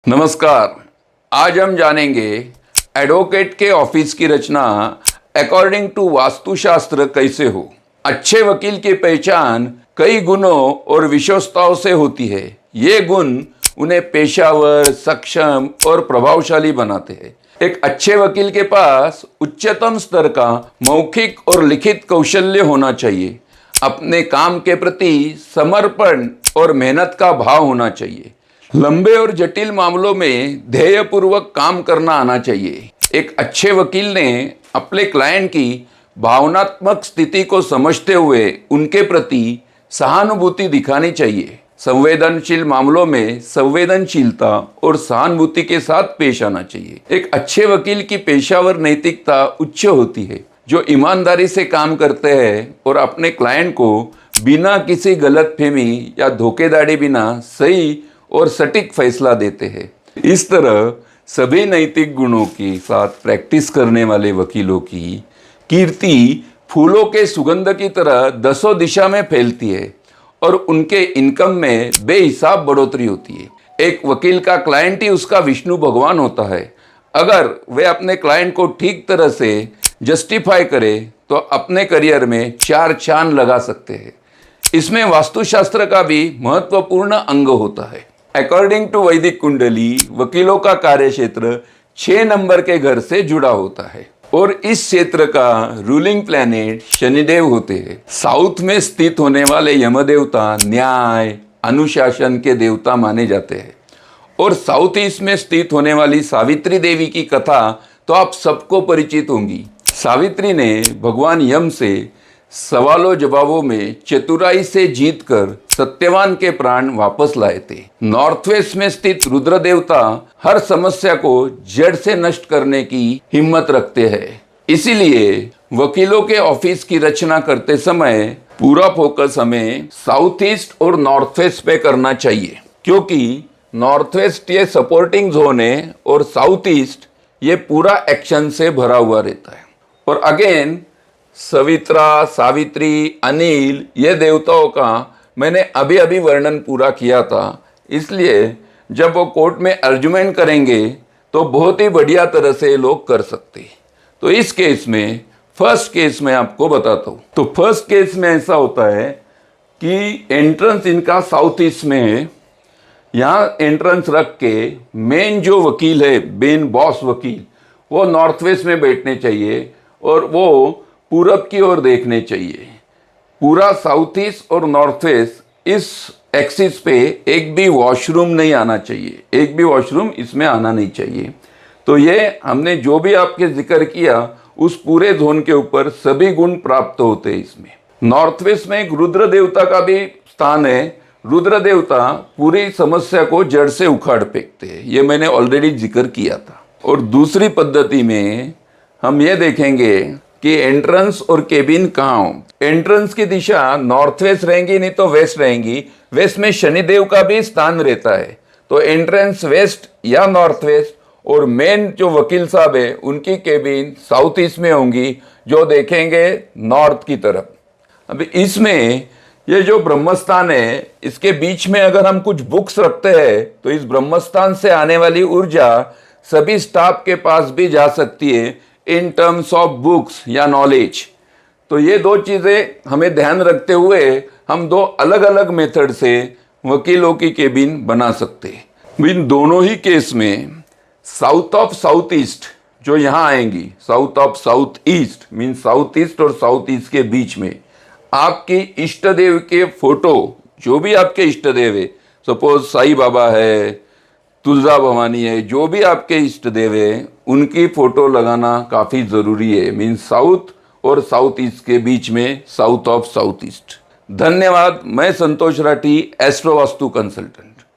नमस्कार। आज हम जानेंगे एडवोकेट के ऑफिस की रचना अकॉर्डिंग टू वास्तुशास्त्र कैसे हो। अच्छे वकील की पहचान कई गुणों और विशेषताओं से होती है। ये गुण उन्हें पेशावर, सक्षम और प्रभावशाली बनाते हैं। एक अच्छे वकील के पास उच्चतम स्तर का मौखिक और लिखित कौशल्य होना चाहिए। अपने काम के प्रति समर्पण और मेहनत का भाव होना चाहिए। लंबे और जटिल मामलों में ध्येयपूर्वक काम करना आना चाहिए। एक अच्छे वकील ने अपने क्लाइंट की भावनात्मक स्थिति को समझते हुए उनके प्रति सहानुभूति दिखानी चाहिए। संवेदनशील मामलों में संवेदनशीलता और सहानुभूति के साथ पेश आना चाहिए। एक अच्छे वकील की पेशावर नैतिकता उच्च होती है, जो ईमानदारी से काम करते हैं और अपने क्लाइंट को बिना किसी गलतफहमी या धोखेधड़ी बिना सही और सटीक फैसला देते हैं। इस तरह सभी नैतिक गुणों के साथ प्रैक्टिस करने वाले वकीलों की कीर्ति फूलों के सुगंध की तरह दसों दिशा में फैलती है और उनके इनकम में बेहिसाब बढ़ोतरी होती है। एक वकील का क्लाइंट ही उसका विष्णु भगवान होता है। अगर वे अपने क्लाइंट को ठीक तरह से जस्टिफाई करे तो अपने करियर में चार चांद लगा सकते हैं। इसमें वास्तुशास्त्र का भी महत्वपूर्ण अंग होता है। अकॉर्डिंग टू वैदिक कुंडली, वकीलों का कार्यक्षेत्र 6 नंबर के घर से जुड़ा होता है और इस क्षेत्र का रूलिंग प्लैनेट शनिदेव होते हैं। साउथ में स्थित होने वाले यमदेवता न्याय, अनुशासन के देवता माने जाते हैं और साउथ ईस्ट में स्थित होने वाली सावित्री देवी की कथा तो आप सबको परिचित होंगी। सावित्री ने भगवान यम से सवालों जवाबों में चतुराई से जीतकर सत्यवान के प्राण वापस लाए थे। नॉर्थ वेस्ट में स्थित रुद्र देवता हर समस्या को जड़ से नष्ट करने की हिम्मत रखते हैं। इसीलिए वकीलों के ऑफिस की रचना करते समय पूरा फोकस हमें साउथ ईस्ट और नॉर्थ वेस्ट पे करना चाहिए, क्योंकि नॉर्थ वेस्ट ये सपोर्टिंग जोन है और साउथ ईस्ट ये पूरा एक्शन से भरा हुआ रहता है। और अगेन सवित्रा, सावित्री, अनिल ये देवताओं का मैंने अभी अभी वर्णन पूरा किया था। इसलिए जब वो कोर्ट में आर्गुमेंट करेंगे तो बहुत ही बढ़िया तरह से लोग कर सकते हैं। तो इस केस में फर्स्ट केस में आपको बताता हूँ। तो फर्स्ट केस में ऐसा होता है कि एंट्रेंस इनका साउथ ईस्ट में है। यहाँ एंट्रेंस रख के मेन जो वकील है, मेन बॉस वकील, वो नॉर्थ वेस्ट में बैठने चाहिए और वो पूरब की ओर देखने चाहिए। पूरा साउथ ईस्ट और नॉर्थ वेस्ट इस एक्सिस पे एक भी वॉशरूम नहीं आना चाहिए, एक भी वॉशरूम इसमें आना नहीं चाहिए। तो ये हमने जो भी आपके जिक्र किया उस पूरे जोन के ऊपर सभी गुण प्राप्त होते हैं इसमें। नॉर्थ वेस्ट में एक रुद्र देवता का भी स्थान है। रुद्र देवता पूरी समस्या को जड़ से उखाड़ फेंकते हैं, ये मैंने ऑलरेडी जिक्र किया था। और दूसरी पद्धति में हम ये देखेंगे कि एंट्रेंस और केबिन कहाँ हो। एंट्रेंस की दिशा नॉर्थ वेस्ट रहेंगी, नहीं तो वेस्ट रहेंगी। वेस्ट में शनिदेव का भी स्थान रहता है, तो एंट्रेंस वेस्ट या नॉर्थ वेस्ट। और मेन जो वकील साहब है उनकी केबिन साउथ ईस्ट में होंगी, जो देखेंगे नॉर्थ की तरफ। अभी इसमें ये जो ब्रह्मस्थान है, इसके बीच में अगर हम कुछ बुक्स रखते हैं तो इस ब्रह्मस्थान से आने वाली ऊर्जा सभी स्टाफ के पास भी जा सकती है इन टर्म्स ऑफ बुक्स या नॉलेज। तो ये दो चीज़ें हमें ध्यान रखते हुए हम दो अलग अलग मेथड से वकीलों की केबिन बना सकते हैं। इन दोनों ही केस में साउथ ऑफ साउथ ईस्ट जो यहाँ आएंगी, south of south east mean south east और साउथ ईस्ट के बीच में आपकी इष्ट देव के फोटो, जो भी आपके इष्ट देव है, सपोज साईं बाबा है, तुलजा भवानी है, जो भी आपके इष्ट देव है उनकी फोटो लगाना काफ़ी ज़रूरी है। मीन साउथ और साउथ ईस्ट के बीच में साउथ ऑफ साउथ ईस्ट। धन्यवाद। मैं संतोष राठी, एस्ट्रो वास्तु कंसल्टेंट।